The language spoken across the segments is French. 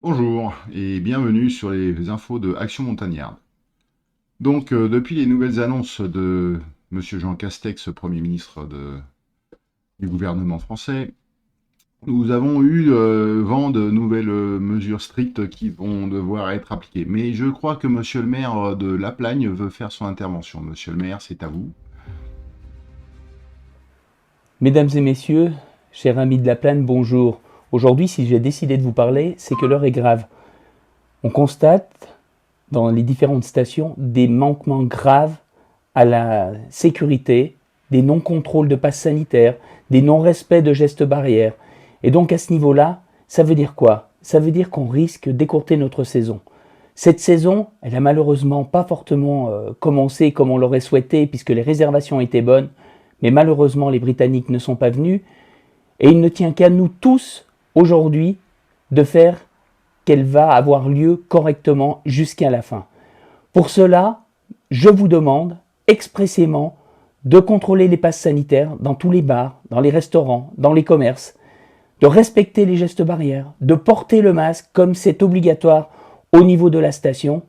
Bonjour et bienvenue sur les infos de Action Montagnarde. Donc, depuis les nouvelles annonces de Monsieur Jean Castex, Premier ministre du gouvernement français, nous avons eu vent de nouvelles mesures strictes qui vont devoir être appliquées. Mais je crois que Monsieur le maire de La Plagne veut faire son intervention. Monsieur le maire, c'est à vous. Mesdames et messieurs, chers amis de la Plaine, bonjour. Aujourd'hui, si j'ai décidé de vous parler, c'est que l'heure est grave. On constate dans les différentes stations des manquements graves à la sécurité, des non-contrôles de passe sanitaire, des non-respects de gestes barrières. Et donc à ce niveau-là, ça veut dire quoi? Ça veut dire qu'on risque d'écourter notre saison. Cette saison, elle a malheureusement pas fortement commencé comme on l'aurait souhaité puisque les réservations étaient bonnes, mais malheureusement les Britanniques ne sont pas venus et il ne tient qu'à nous tous aujourd'hui de faire qu'elle va avoir lieu correctement jusqu'à la fin. Pour cela, je vous demande expressément de contrôler les passes sanitaires dans tous les bars, dans les restaurants, dans les commerces, de respecter les gestes barrières, de porter le masque comme c'est obligatoire au niveau de la station.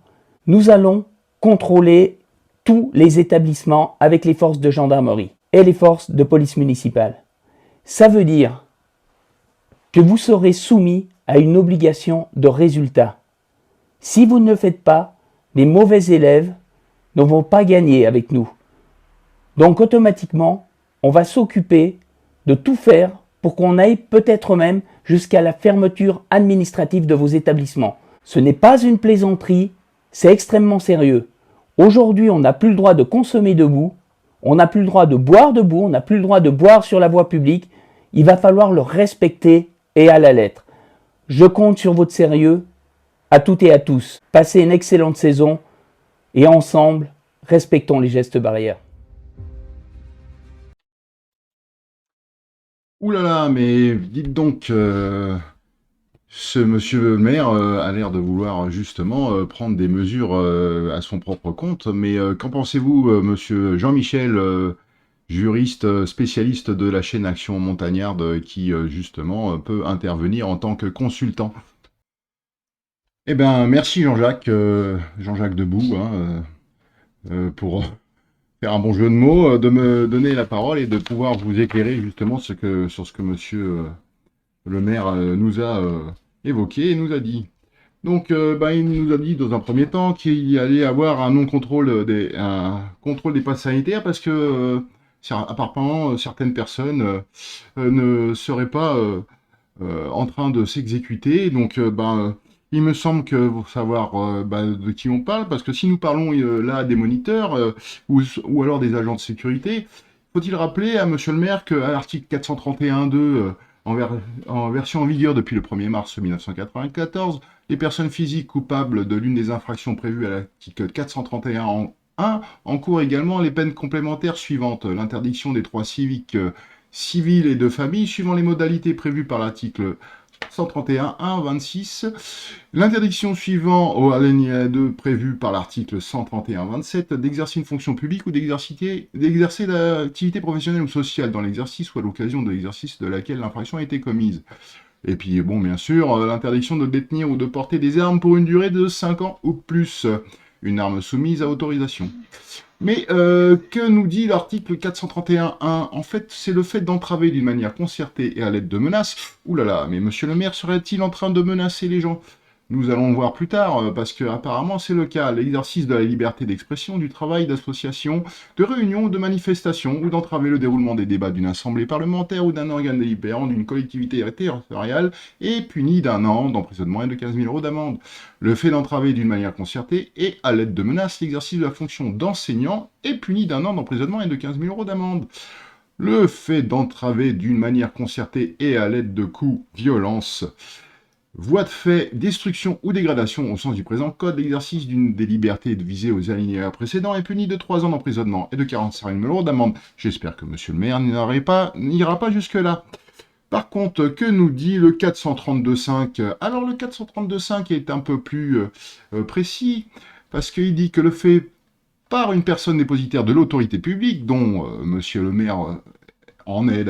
Nous allons contrôler tous les établissements avec les forces de gendarmerie et les forces de police municipale. Ça veut dire que vous serez soumis à une obligation de résultat. Si vous ne le faites pas, les mauvais élèves ne vont pas gagner avec nous. Donc automatiquement, on va s'occuper de tout faire pour qu'on aille peut-être même jusqu'à la fermeture administrative de vos établissements. Ce n'est pas une plaisanterie, c'est extrêmement sérieux. Aujourd'hui, on n'a plus le droit de consommer debout, on n'a plus le droit de boire debout, on n'a plus le droit de boire sur la voie publique. Il va falloir le respecter et à la lettre. Je compte sur votre sérieux, à toutes et à tous. Passez une excellente saison et ensemble, respectons les gestes barrières. Ouh là là, mais dites donc, ce monsieur le maire a l'air de vouloir justement prendre des mesures à son propre compte, mais qu'en pensez-vous, monsieur Jean-Michel, juriste spécialiste de la chaîne Action Montagnarde, qui justement peut intervenir en tant que consultant? Eh bien, merci Jean-Jacques, Jean-Jacques Debout, hein, pour faire un bon jeu de mots, de me donner la parole et de pouvoir vous éclairer justement sur ce que monsieur le maire nous a évoqué et nous a dit. Donc, il nous a dit dans un premier temps qu'il y allait avoir un non-contrôle un contrôle des passes sanitaires parce que, apparemment, certaines personnes ne seraient pas en train de s'exécuter. Donc, il me semble que vous savoir de qui on parle, parce que si nous parlons là des moniteurs ou alors des agents de sécurité, faut-il rappeler à Monsieur le maire qu'à l'article 431.2 en version en vigueur depuis le 1er mars 1994, les personnes physiques coupables de l'une des infractions prévues à l'article 431 en 1 encourent également les peines complémentaires suivantes: l'interdiction des droits civiques, civils et de famille, suivant les modalités prévues par l'article 131.1.26, l'interdiction suivant au alinéa 2 prévue par l'article 131.27 d'exercer une fonction publique ou d'exercer l'activité professionnelle ou sociale dans l'exercice ou à l'occasion de l'exercice de laquelle l'infraction a été commise. Et puis, bon, bien sûr, l'interdiction de détenir ou de porter des armes pour une durée de 5 ans ou plus, une arme soumise à autorisation. Mais que nous dit l'article 431.1? En fait, c'est le fait d'entraver d'une manière concertée et à l'aide de menaces. Ouh là là, mais monsieur le maire serait-il en train de menacer les gens? Nous allons voir plus tard, parce que apparemment c'est le cas. L'exercice de la liberté d'expression, du travail, d'association, de réunion, de manifestation, ou d'entraver le déroulement des débats d'une assemblée parlementaire ou d'un organe délibérant d'une collectivité territoriale est puni d'un an d'emprisonnement et de 15 000 € d'amende. Le fait d'entraver d'une manière concertée et à l'aide de menaces l'exercice de la fonction d'enseignant est puni d'un an d'emprisonnement et de 15 000 € d'amende. Le fait d'entraver d'une manière concertée et à l'aide de coups, violences, voie de fait, destruction ou dégradation au sens du présent code, l'exercice d'une des libertés visées aux alinéas précédents est puni de 3 ans d'emprisonnement et de 45 000 € d'amende. J'espère que monsieur le maire n'ira pas jusque-là. Par contre, que nous dit le 432.5? Alors le 432.5 est un peu plus précis, parce qu'il dit que le fait par une personne dépositaire de l'autorité publique, dont monsieur le maire en est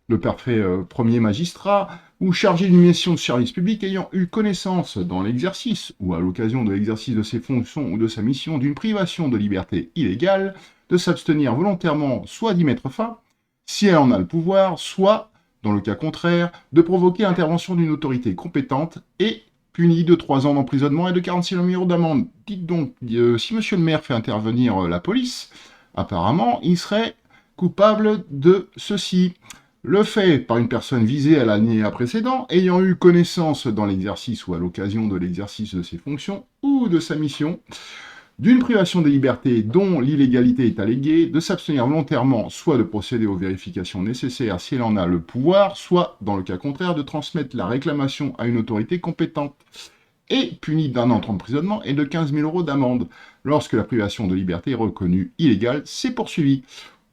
le parfait premier magistrat, ou chargé d'une mission de service public ayant eu connaissance dans l'exercice ou à l'occasion de l'exercice de ses fonctions ou de sa mission d'une privation de liberté illégale, de s'abstenir volontairement soit d'y mettre fin, si elle en a le pouvoir, soit, dans le cas contraire, de provoquer l'intervention d'une autorité compétente et puni de 3 ans d'emprisonnement et de 46 000 € d'amende. Dites donc, si monsieur le maire fait intervenir la police, apparemment, il serait coupable de ceci. Le fait par une personne visée à l'année précédente, ayant eu connaissance dans l'exercice ou à l'occasion de l'exercice de ses fonctions ou de sa mission, d'une privation de liberté dont l'illégalité est alléguée, de s'abstenir volontairement, soit de procéder aux vérifications nécessaires si elle en a le pouvoir, soit, dans le cas contraire, de transmettre la réclamation à une autorité compétente, et puni d'1 an d'emprisonnement et de 15 000 € d'amende. Lorsque la privation de liberté est reconnue illégale, c'est poursuivi.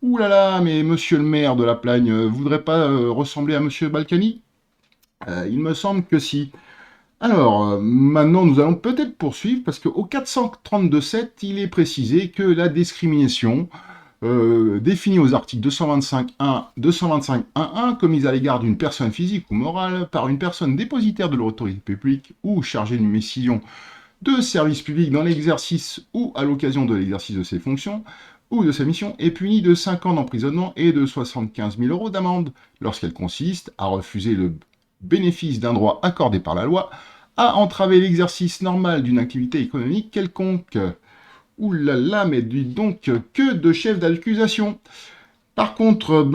Ouh là là, mais monsieur le maire de la Plagne voudrait pas ressembler à monsieur Balkany? Il me semble que si. Alors, maintenant, nous allons peut-être poursuivre, parce qu'au 432.7, il est précisé que la discrimination, définie aux articles 225.1, 225.1.1, commise à l'égard d'une personne physique ou morale par une personne dépositaire de l'autorité publique ou chargée d'une mission de service public dans l'exercice ou à l'occasion de l'exercice de ses fonctions ou de sa mission, est punie de 5 ans d'emprisonnement et de 75 000 € d'amende, lorsqu'elle consiste à refuser le bénéfice d'un droit accordé par la loi, à entraver l'exercice normal d'une activité économique quelconque. Ouh là là, mais dites donc, que de chefs d'accusation. Par contre,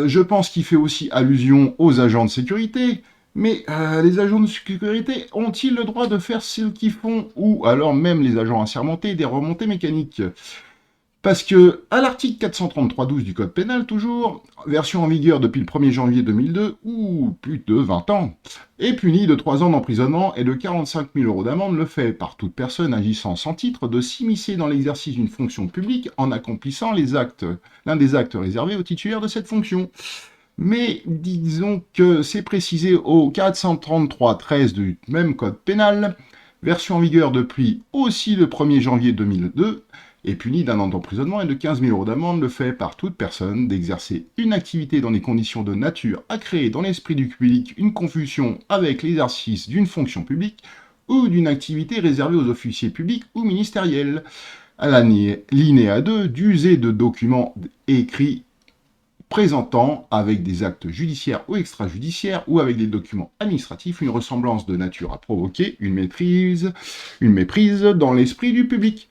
je pense qu'il fait aussi allusion aux agents de sécurité, mais les agents de sécurité ont-ils le droit de faire ce qu'ils font, ou alors même les agents assermentés des remontées mécaniques? Parce que, à l'article 433.12 du Code pénal, toujours, version en vigueur depuis le 1er janvier 2002, ou plus de 20 ans, est puni de 3 ans d'emprisonnement et de 45 000 € d'amende le fait par toute personne agissant sans titre de s'immiscer dans l'exercice d'une fonction publique en accomplissant l'un des actes réservés aux titulaires de cette fonction. Mais disons que c'est précisé au 433.13 du même Code pénal, version en vigueur depuis aussi le 1er janvier 2002, est puni d'1 an d'emprisonnement et de 15 000 € d'amende le fait par toute personne d'exercer une activité dans des conditions de nature à créer dans l'esprit du public une confusion avec l'exercice d'une fonction publique ou d'une activité réservée aux officiers publics ou ministériels. À l'alinéa 2, d'user de documents écrits présentant, avec des actes judiciaires ou extrajudiciaires, ou avec des documents administratifs, une ressemblance de nature à provoquer une méprise dans l'esprit du public.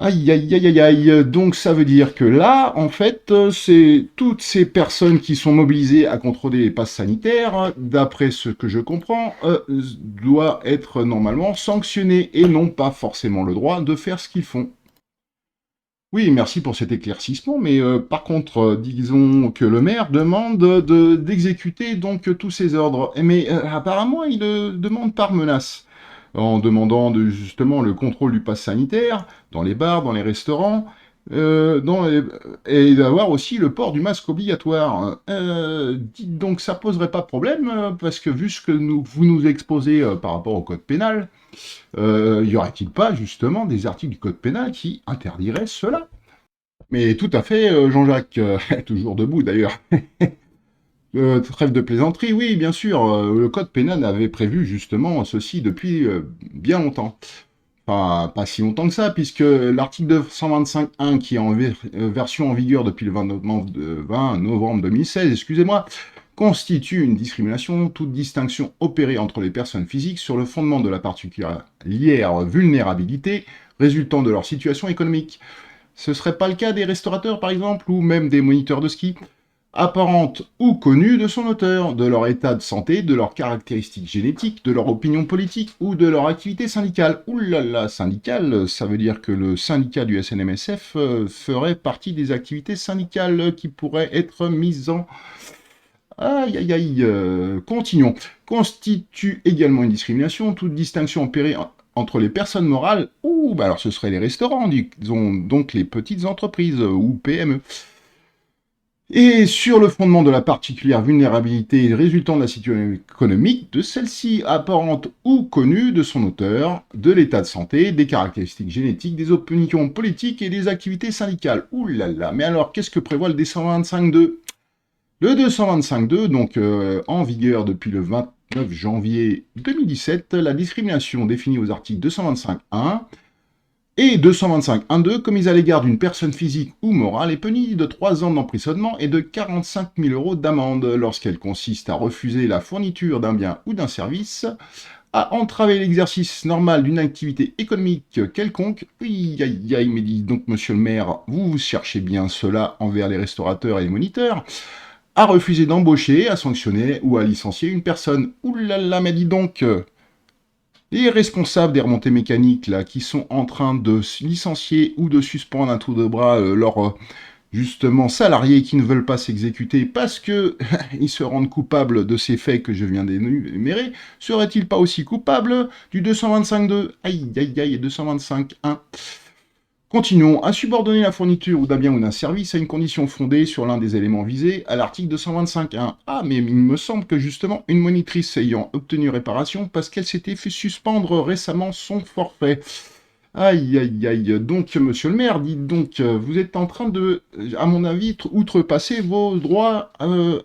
Aïe, aïe, aïe, aïe, aïe. Donc ça veut dire que là, en fait, c'est toutes ces personnes qui sont mobilisées à contrôler les passes sanitaires, d'après ce que je comprends, doivent être normalement sanctionnées et n'ont pas forcément le droit de faire ce qu'ils font. Oui, merci pour cet éclaircissement, mais par contre, disons que le maire demande d'exécuter donc tous ces ordres. Mais apparemment, il le demande par menace, en demandant justement le contrôle du pass sanitaire dans les bars, dans les restaurants, et d'avoir aussi le port du masque obligatoire. Dites donc, ça poserait pas de problème, parce que vu ce que vous nous exposez par rapport au code pénal, y aurait-il pas justement des articles du code pénal qui interdiraient cela? Mais tout à fait, Jean-Jacques, toujours debout d'ailleurs. Trêve de plaisanterie, oui, bien sûr, le code pénal avait prévu justement ceci depuis bien longtemps. Enfin, pas si longtemps que ça, puisque l'article 225.1, qui est en version en vigueur depuis le 20 novembre 2016, excusez-moi, constitue une discrimination, toute distinction opérée entre les personnes physiques sur le fondement de la particulière vulnérabilité résultant de leur situation économique. Ce serait pas le cas des restaurateurs, par exemple, ou même des moniteurs de ski, apparente ou connue de son auteur, de leur état de santé, de leurs caractéristiques génétiques, de leur opinion politique ou de leur activité syndicale. Ouh là là, syndicale, ça veut dire que le syndicat du SNMSF ferait partie des activités syndicales qui pourraient être mises en... Aïe, aïe, aïe, continuons. Constitue également une discrimination, toute distinction opérée entre les personnes morales, ou alors ce seraient les restaurants, disons donc les petites entreprises, ou PME. Et sur le fondement de la particulière vulnérabilité résultant de la situation économique de celle-ci, apparente ou connue de son auteur, de l'état de santé, des caractéristiques génétiques, des opinions politiques et des activités syndicales. Ouh là là, mais alors qu'est-ce que prévoit le D125.2 ? Le 225.2, donc en vigueur depuis le 29 janvier 2017, la discrimination définie aux articles 225.1 et 225.1.2 commise à l'égard d'une personne physique ou morale est punie de 3 ans d'emprisonnement et de 45 000 € d'amende lorsqu'elle consiste à refuser la fourniture d'un bien ou d'un service, à entraver l'exercice normal d'une activité économique quelconque. Aïe, aïe, aïe, mais dis donc, monsieur le maire, vous cherchez bien cela envers les restaurateurs et les moniteurs, à refuser d'embaucher, à sanctionner ou à licencier une personne. Ouh là là, mais dis donc, les responsables des remontées mécaniques, là, qui sont en train de licencier ou de suspendre un tour de bras leurs justement salariés qui ne veulent pas s'exécuter parce que ils se rendent coupables de ces faits que je viens d'énumérer, seraient-ils pas aussi coupables du 225.2? Aïe, aïe, aïe, 225.1. Continuons. À subordonner la fourniture ou d'un bien ou d'un service à une condition fondée sur l'un des éléments visés à l'article 225.1. Ah, mais il me semble que justement, une monitrice ayant obtenu réparation parce qu'elle s'était fait suspendre récemment son forfait. Aïe, aïe, aïe. Donc, monsieur le maire, dites donc, vous êtes en train de, à mon avis, outrepasser vos droits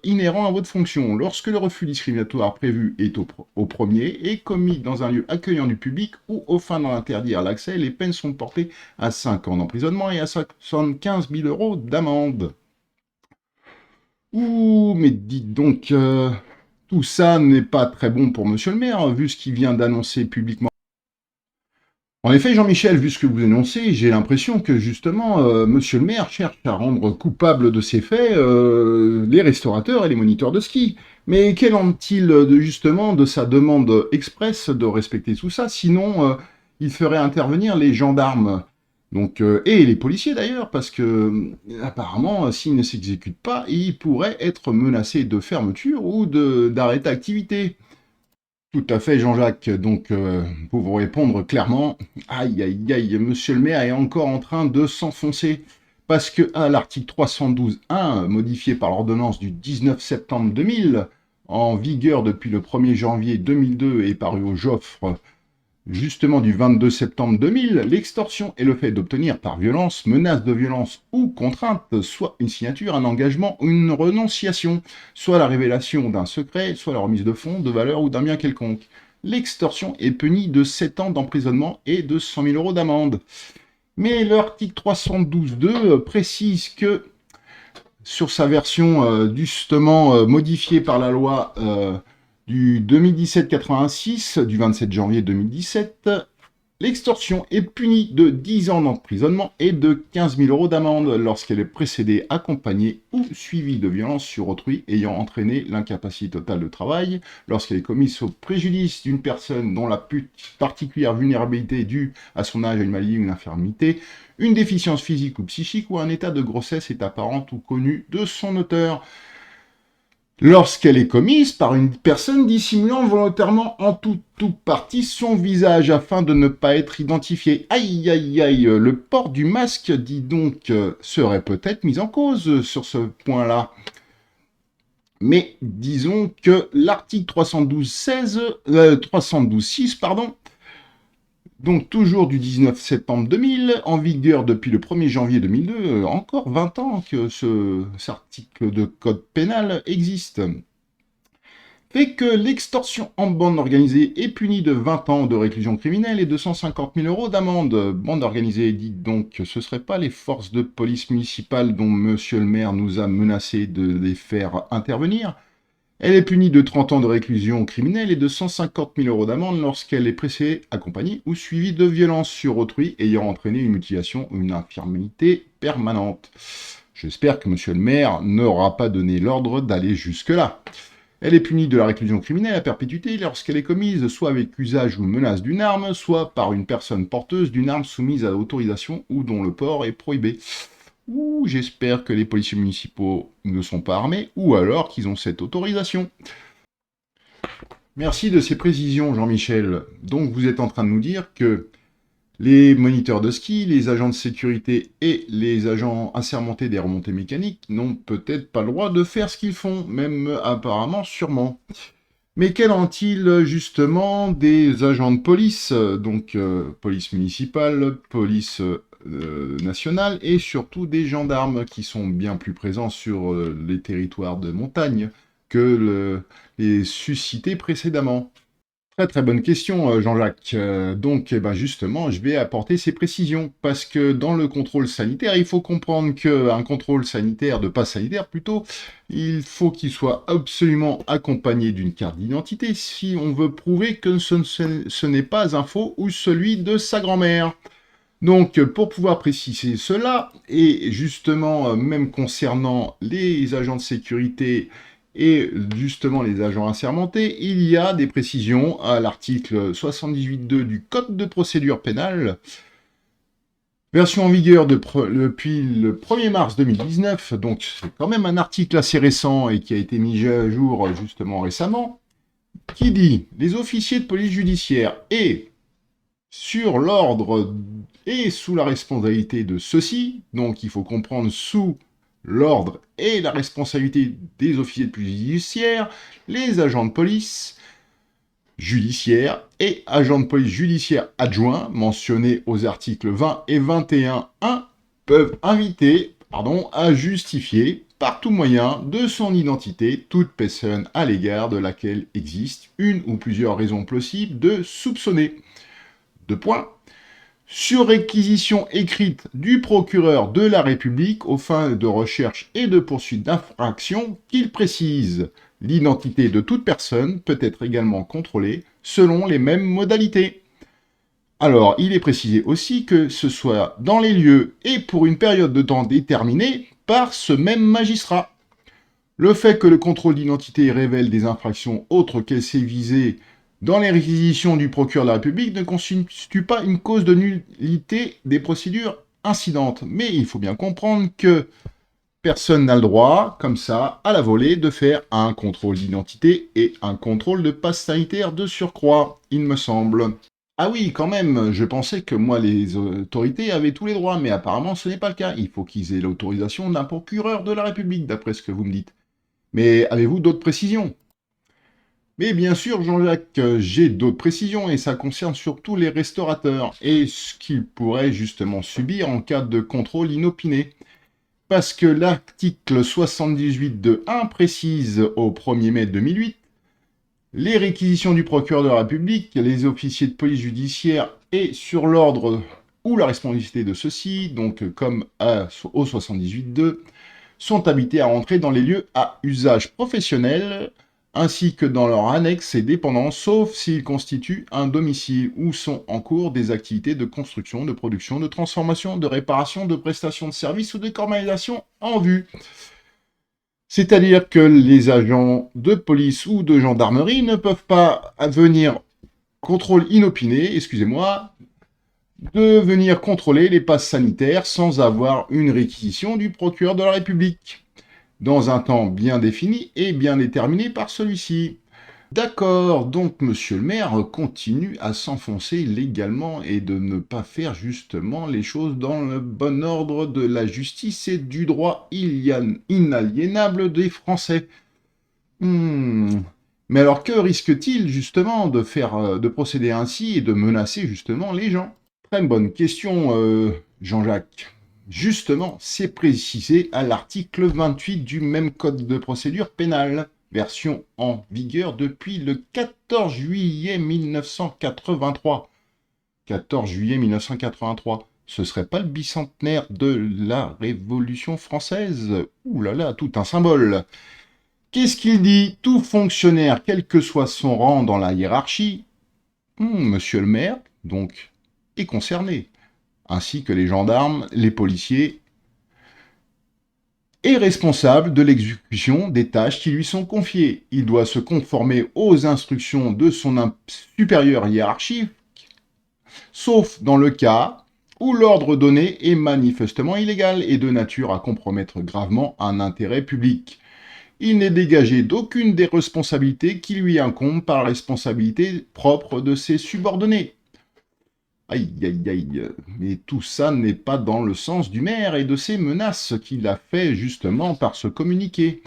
inhérents à votre fonction. Lorsque le refus discriminatoire prévu est au premier est commis dans un lieu accueillant du public ou aux fins d'en interdire l'accès, les peines sont portées à 5 ans d'emprisonnement et à 75 000 € d'amende. Ouh, mais dites donc, tout ça n'est pas très bon pour monsieur le maire, vu ce qu'il vient d'annoncer publiquement. En effet, Jean-Michel, vu ce que vous énoncez, j'ai l'impression que justement, monsieur le maire cherche à rendre coupables de ces faits les restaurateurs et les moniteurs de ski. Mais qu'en est-il justement de sa demande expresse de respecter tout ça? Sinon, il ferait intervenir les gendarmes, donc, et les policiers d'ailleurs, parce que apparemment, s'ils ne s'exécutent pas, ils pourraient être menacés de fermeture ou d'arrêt d'activité. Tout à fait, Jean-Jacques. Donc, pour vous répondre clairement, aïe, aïe, aïe, monsieur le maire est encore en train de s'enfoncer. Parce que à l'article 312.1, modifié par l'ordonnance du 19 septembre 2000, en vigueur depuis le 1er janvier 2002 et paru au Joffre justement du 22 septembre 2000, l'extorsion est le fait d'obtenir par violence, menace de violence ou contrainte, soit une signature, un engagement ou une renonciation, soit la révélation d'un secret, soit la remise de fonds, de valeur ou d'un bien quelconque. L'extorsion est punie de 7 ans d'emprisonnement et de 100 000 € d'amende. Mais l'article 312.2 précise que, sur sa version justement modifiée par la loi du 2017-86, du 27 janvier 2017, l'extorsion est punie de 10 ans d'emprisonnement et de 15 000 € d'amende lorsqu'elle est précédée, accompagnée ou suivie de violences sur autrui ayant entraîné l'incapacité totale de travail, lorsqu'elle est commise au préjudice d'une personne dont la particulière vulnérabilité est due à son âge, à une maladie ou une infirmité, une déficience physique ou psychique ou un état de grossesse est apparente ou connu de son auteur. Lorsqu'elle est commise par une personne dissimulant volontairement en tout ou partie son visage afin de ne pas être identifiée. Aïe, aïe, aïe, le port du masque, dit donc, serait peut-être mis en cause sur ce point-là. Mais disons que l'article 312.6, pardon, donc toujours du 19 septembre 2000, en vigueur depuis le 1er janvier 2002, encore 20 ans que cet article de code pénal existe, fait que l'extorsion en bande organisée est punie de 20 ans de réclusion criminelle et de 150 000 € d'amende. Bande organisée, dites donc, ce ne serait pas les forces de police municipale dont monsieur le maire nous a menacé de les faire intervenir. Elle est punie de 30 ans de réclusion criminelle et de 150 000 € d'amende lorsqu'elle est précédée, accompagnée ou suivie de violences sur autrui ayant entraîné une mutilation ou une infirmité permanente. J'espère que monsieur le maire n'aura pas donné l'ordre d'aller jusque-là. Elle est punie de la réclusion criminelle à perpétuité lorsqu'elle est commise soit avec usage ou menace d'une arme, soit par une personne porteuse d'une arme soumise à autorisation ou dont le port est prohibé. Ouh, j'espère que les policiers municipaux ne sont pas armés, ou alors qu'ils ont cette autorisation. Merci de ces précisions, Jean-Michel. Donc vous êtes en train de nous dire que les moniteurs de ski, les agents de sécurité et les agents assermentés des remontées mécaniques n'ont peut-être pas le droit de faire ce qu'ils font, même apparemment, sûrement. Mais qu'en est-il justement des agents de police, donc police municipale, police nationale et surtout des gendarmes qui sont bien plus présents sur les territoires de montagne que les suscités précédemment. Très très bonne question, Jean-Jacques. Donc, eh ben, justement, je vais apporter ces précisions, parce que dans le contrôle sanitaire, il faut comprendre qu'un contrôle sanitaire, de passe sanitaire plutôt, il faut qu'il soit absolument accompagné d'une carte d'identité si on veut prouver que ce n'est pas un faux ou celui de sa grand-mère. Donc, pour pouvoir préciser cela, et justement, même concernant les agents de sécurité et justement les agents assermentés, il y a des précisions à l'article 78.2 du Code de procédure pénale, version en vigueur depuis le 1er mars 2019, donc c'est quand même un article assez récent et qui a été mis à jour justement récemment, qui dit « Les officiers de police judiciaire et sur l'ordre et sous la responsabilité de ceux-ci », donc il faut comprendre sous l'ordre et la responsabilité des officiers de police judiciaire, les agents de police judiciaire et agents de police judiciaire adjoints mentionnés aux articles 20 et 21.1 peuvent inviter à justifier par tout moyen de son identité toute personne à l'égard de laquelle existe une ou plusieurs raisons possibles de soupçonner. Deux points. Sur réquisition écrite du procureur de la République aux fins de recherche et de poursuite d'infraction qu'il précise. L'identité de toute personne peut être également contrôlée selon les mêmes modalités. Alors, il est précisé aussi que ce soit dans les lieux et pour une période de temps déterminée par ce même magistrat. Le fait que le contrôle d'identité révèle des infractions autres qu'elles s'est visées dans les réquisitions du procureur de la République ne constitue pas une cause de nullité des procédures incidentes. Mais il faut bien comprendre que personne n'a le droit, comme ça, à la volée, de faire un contrôle d'identité et un contrôle de passe sanitaire de surcroît, il me semble. Ah oui, quand même, je pensais que moi, les autorités avaient tous les droits, mais apparemment ce n'est pas le cas. Il faut qu'ils aient l'autorisation d'un procureur de la République, d'après ce que vous me dites. Mais avez-vous d'autres précisions ? Mais bien sûr, Jean-Jacques, j'ai d'autres précisions et ça concerne surtout les restaurateurs et ce qu'ils pourraient justement subir en cas de contrôle inopiné. Parce que l'article 78.2.1 précise au 1er mai 2008 les réquisitions du procureur de la République, les officiers de police judiciaire et sur l'ordre ou la responsabilité de ceux-ci, donc comme au 78.2, sont habilités à rentrer dans les lieux à usage professionnel ainsi que dans leur annexe et dépendance, sauf s'ils constituent un domicile ou sont en cours des activités de construction, de production, de transformation, de réparation, de prestation de services ou de commercialisation en vue. C'est-à-dire que les agents de police ou de gendarmerie ne peuvent pas venir contrôle inopiné, de venir contrôler les passes sanitaires sans avoir une réquisition du procureur de la République, dans un temps bien défini et bien déterminé par celui-ci. D'accord, donc monsieur le maire continue à s'enfoncer légalement et de ne pas faire justement les choses dans le bon ordre de la justice et du droit inaliénable des Français. Mais alors que risque-t-il justement de procéder ainsi et de menacer justement les gens ? Très bonne question, Jean-Jacques. Justement, c'est précisé à l'article 28 du même code de procédure pénale, version en vigueur depuis le 14 juillet 1983. 14 juillet 1983. Ce serait pas le bicentenaire de la Révolution française ? Ouh là là, tout un symbole. Qu'est-ce qu'il dit ? Tout fonctionnaire, quel que soit son rang dans la hiérarchie, monsieur le maire, donc, est concerné, ainsi que les gendarmes, les policiers, est responsable de l'exécution des tâches qui lui sont confiées. Il doit se conformer aux instructions de son supérieur hiérarchique, sauf dans le cas où l'ordre donné est manifestement illégal et de nature à compromettre gravement un intérêt public. Il n'est dégagé d'aucune des responsabilités qui lui incombent par la responsabilité propre de ses subordonnés. Aïe, aïe, aïe, mais tout ça n'est pas dans le sens du maire et de ses menaces qu'il a fait justement par ce communiqué.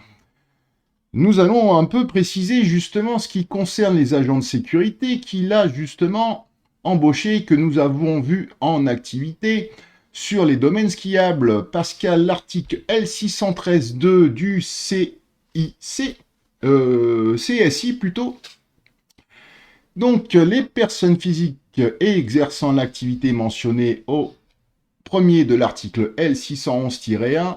Nous allons un peu préciser justement ce qui concerne les agents de sécurité qu'il a justement embauchés, que nous avons vus en activité sur les domaines skiables, parce qu'à l'article L613.2 du CSI plutôt, donc les personnes physiques exerçant l'activité mentionnée au premier de l'article L611-1,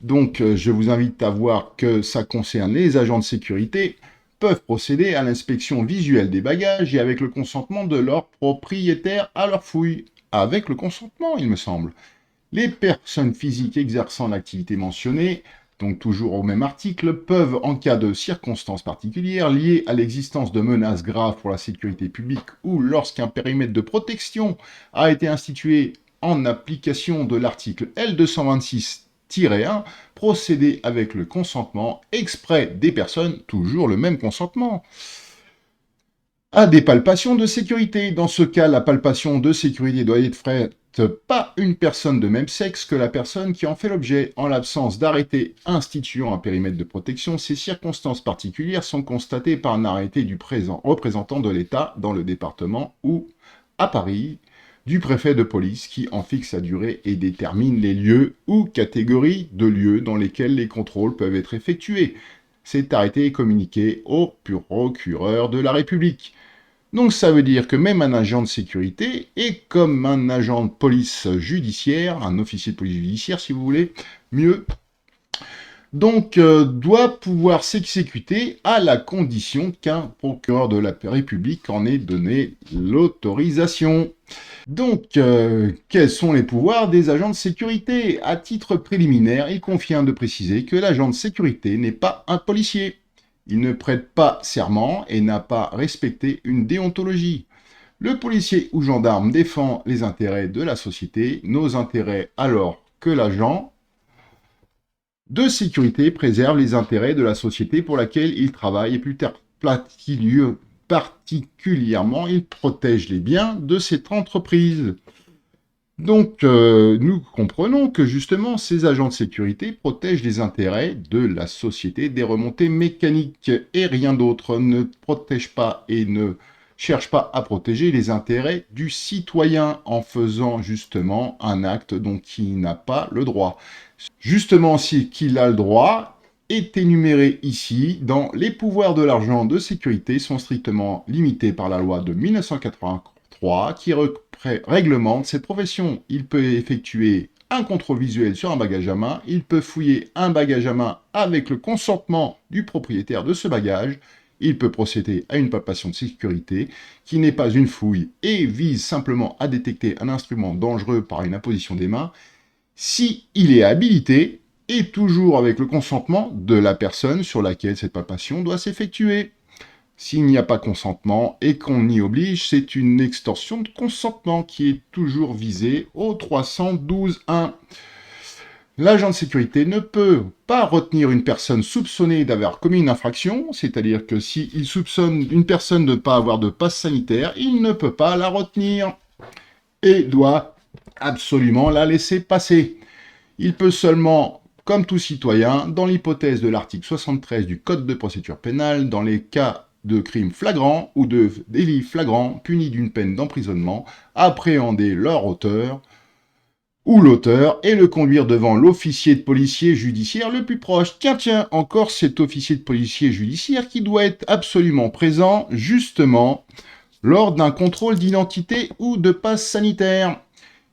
donc je vous invite à voir que ça concerne les agents de sécurité, peuvent procéder à l'inspection visuelle des bagages et avec le consentement de leur propriétaire à leur fouille. Avec le consentement, il me semble. Les personnes physiques exerçant l'activité mentionnée, donc toujours au même article, peuvent, en cas de circonstances particulières liées à l'existence de menaces graves pour la sécurité publique ou lorsqu'un périmètre de protection a été institué en application de l'article L226-1, procéder avec le consentement exprès des personnes, toujours le même consentement, à des palpations de sécurité. Dans ce cas, la palpation de sécurité doit être faite pas une personne de même sexe que la personne qui en fait l'objet. En l'absence d'arrêté instituant un périmètre de protection, ces circonstances particulières sont constatées par un arrêté du présent représentant de l'État dans le département ou, à Paris, du préfet de police qui en fixe la durée et détermine les lieux ou catégories de lieux dans lesquels les contrôles peuvent être effectués. Cet arrêté est communiqué au procureur de la République. Donc ça veut dire que même un agent de sécurité est comme un agent de police judiciaire, un officier de police judiciaire si vous voulez, mieux, donc doit pouvoir s'exécuter à la condition qu'un procureur de la République en ait donné l'autorisation. Donc, quels sont les pouvoirs des agents de sécurité? À titre préliminaire, il convient de préciser que l'agent de sécurité n'est pas un policier. Il ne prête pas serment et n'a pas respecté une déontologie. Le policier ou gendarme défend les intérêts de la société, nos intérêts, alors que l'agent de sécurité préserve les intérêts de la société pour laquelle il travaille et plus particulièrement, il protège les biens de cette entreprise. Donc, nous comprenons que justement, ces agents de sécurité protègent les intérêts de la société des remontées mécaniques et rien d'autre, ne protège pas et ne cherche pas à protéger les intérêts du citoyen en faisant justement un acte dont il n'a pas le droit. Justement, si qu'il a le droit est énuméré ici dans les pouvoirs de l'agent de sécurité sont strictement limités par la loi de 1983 qui réglemente cette profession. Il peut effectuer un contrôle visuel sur un bagage à main, il peut fouiller un bagage à main avec le consentement du propriétaire de ce bagage, il peut procéder à une palpation de sécurité qui n'est pas une fouille et vise simplement à détecter un instrument dangereux par une imposition des mains, si il est habilité et toujours avec le consentement de la personne sur laquelle cette palpation doit s'effectuer. S'il n'y a pas consentement et qu'on y oblige, c'est une extorsion de consentement qui est toujours visée au 312.1. L'agent de sécurité ne peut pas retenir une personne soupçonnée d'avoir commis une infraction, c'est-à-dire que s'il soupçonne une personne de ne pas avoir de passe sanitaire, il ne peut pas la retenir et doit absolument la laisser passer. Il peut seulement, comme tout citoyen, dans l'hypothèse de l'article 73 du Code de procédure pénale, dans les cas de crimes flagrants ou de délits flagrants punis d'une peine d'emprisonnement, appréhender leur auteur ou l'auteur et le conduire devant l'officier de policier judiciaire le plus proche. Tiens, encore cet officier de policier judiciaire qui doit être absolument présent, justement, lors d'un contrôle d'identité ou de passe sanitaire.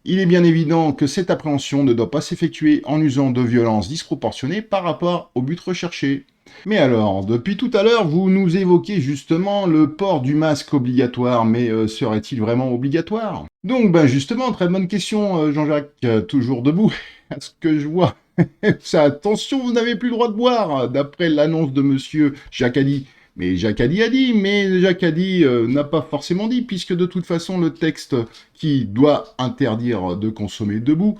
Il est bien évident que cette appréhension ne doit pas s'effectuer en usant de violences disproportionnées par rapport au but recherché. Mais alors, depuis tout à l'heure, vous nous évoquez justement le port du masque obligatoire, mais serait-il vraiment obligatoire? Donc, justement, très bonne question, Jean-Jacques, toujours debout, à ce que je vois. Attention, vous n'avez plus le droit de boire, d'après l'annonce de monsieur Jacques Addy. Mais Jacques Addy a dit, mais Jacques Addy n'a pas forcément dit, puisque de toute façon, le texte qui doit interdire de consommer debout,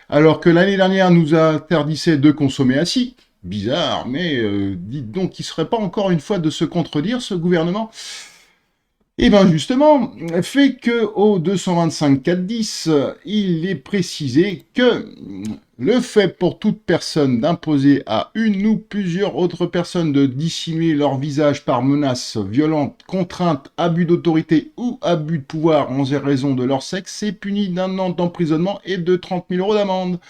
alors que l'année dernière nous interdisait de consommer assis, bizarre, mais dites donc qu'il ne serait pas encore une fois de se contredire, ce gouvernement. Et bien justement, fait que au 225.4.10, il est précisé que Le fait pour toute personne d'imposer à une ou plusieurs autres personnes de dissimuler leur visage par menaces violentes, contraintes, abus d'autorité ou abus de pouvoir en raison de leur sexe est puni d'1 an d'emprisonnement et de 30 000 € d'amende.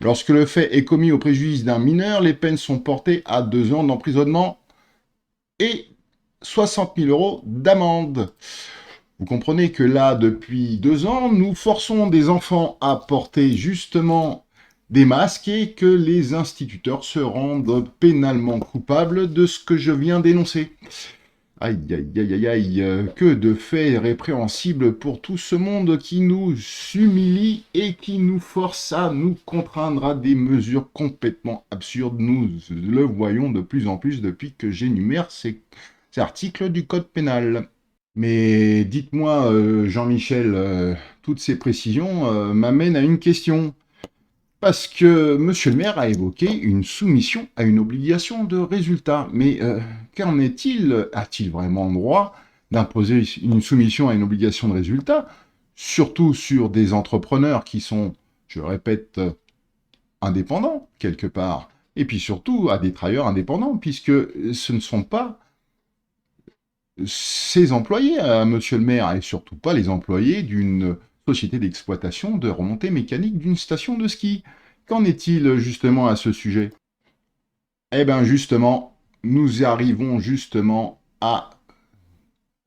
Lorsque le fait est commis au préjudice d'un mineur, les peines sont portées à 2 ans d'emprisonnement et 60 000 € d'amende. Vous comprenez que là, depuis 2 ans, nous forçons des enfants à porter justement des masques et que les instituteurs se rendent pénalement coupables de ce que je viens d'énoncer. Aïe, aïe, aïe, aïe, aïe, que de faits répréhensibles pour tout ce monde qui nous humilie et qui nous force à nous contraindre à des mesures complètement absurdes. Nous le voyons de plus en plus depuis que j'énumère ces articles du Code pénal. Mais dites-moi, Jean-Michel, toutes ces précisions m'amènent à une question. Parce que Monsieur le maire a évoqué une soumission à une obligation de résultat. Mais qu'en est-il? A-t-il vraiment le droit d'imposer une soumission à une obligation de résultat, surtout sur des entrepreneurs qui sont, je le répète, indépendants, quelque part, et puis surtout à des travailleurs indépendants, puisque ce ne sont pas ses employés, Monsieur le maire, et surtout pas les employés d'une société d'exploitation de remontée mécanique d'une station de ski. Qu'en est-il justement à ce sujet? Eh bien justement, nous arrivons justement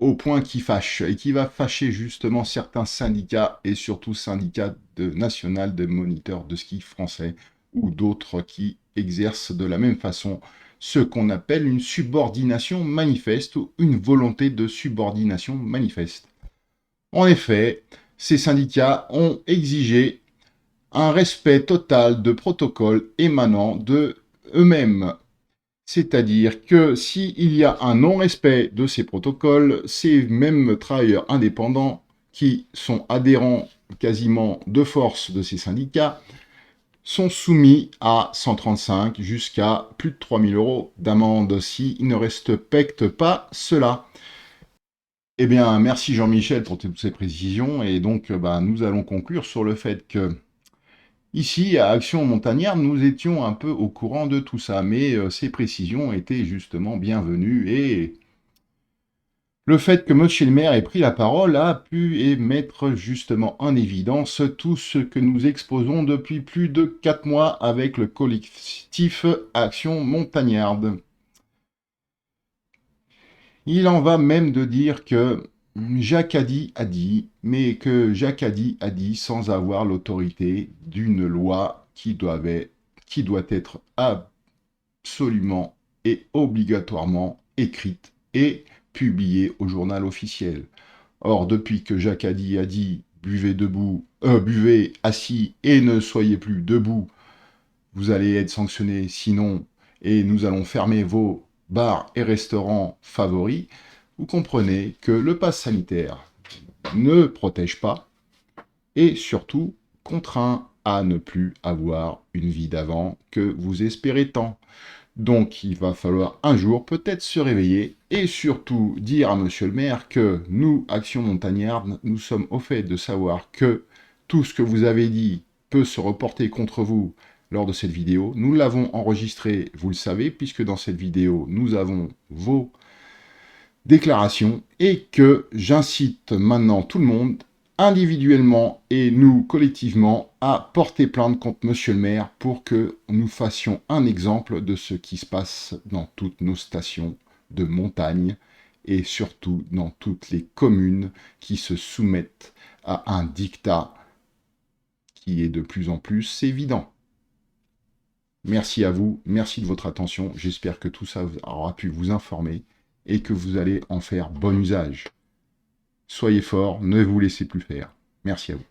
au point qui fâche, et qui va fâcher justement certains syndicats, et surtout syndicats national de moniteurs de ski français, ou d'autres qui exercent de la même façon ce qu'on appelle une subordination manifeste, ou une volonté de subordination manifeste. En effet, ces syndicats ont exigé un respect total de protocoles émanant de eux-mêmes. C'est-à-dire que s'il y a un non-respect de ces protocoles, ces mêmes travailleurs indépendants qui sont adhérents quasiment de force de ces syndicats sont soumis à 135 jusqu'à plus de 3 000 € d'amende s'ils ne respectent pas cela. Eh bien, merci Jean-Michel pour toutes ces précisions, et donc nous allons conclure sur le fait que ici, à Action Montagnarde, nous étions un peu au courant de tout ça, mais ces précisions étaient justement bienvenues, et le fait que Monsieur le maire ait pris la parole a pu mettre justement en évidence tout ce que nous exposons depuis plus de 4 mois avec le collectif Action Montagnarde. Il en va même de dire que Jacques Addy a dit, mais que Jacques Addy a dit sans avoir l'autorité d'une loi qui doit être absolument et obligatoirement écrite et publiée au journal officiel. Or, depuis que Jacques Addy a dit « buvez assis et ne soyez plus debout, vous allez être sanctionné sinon, et nous allons fermer vos bars et restaurants favoris », vous comprenez que le pass sanitaire ne protège pas et surtout contraint à ne plus avoir une vie d'avant que vous espérez tant. Donc il va falloir un jour peut-être se réveiller et surtout dire à Monsieur le maire que nous, Action Montagnarde, nous sommes au fait de savoir que tout ce que vous avez dit peut se reporter contre vous lors de cette vidéo. Nous l'avons enregistré, vous le savez, puisque dans cette vidéo, nous avons vos déclarations, et que j'incite maintenant tout le monde, individuellement et nous collectivement, à porter plainte contre Monsieur le maire pour que nous fassions un exemple de ce qui se passe dans toutes nos stations de montagne et surtout dans toutes les communes qui se soumettent à un diktat qui est de plus en plus évident. Merci à vous, merci de votre attention, j'espère que tout ça aura pu vous informer et que vous allez en faire bon usage. Soyez forts, ne vous laissez plus faire. Merci à vous.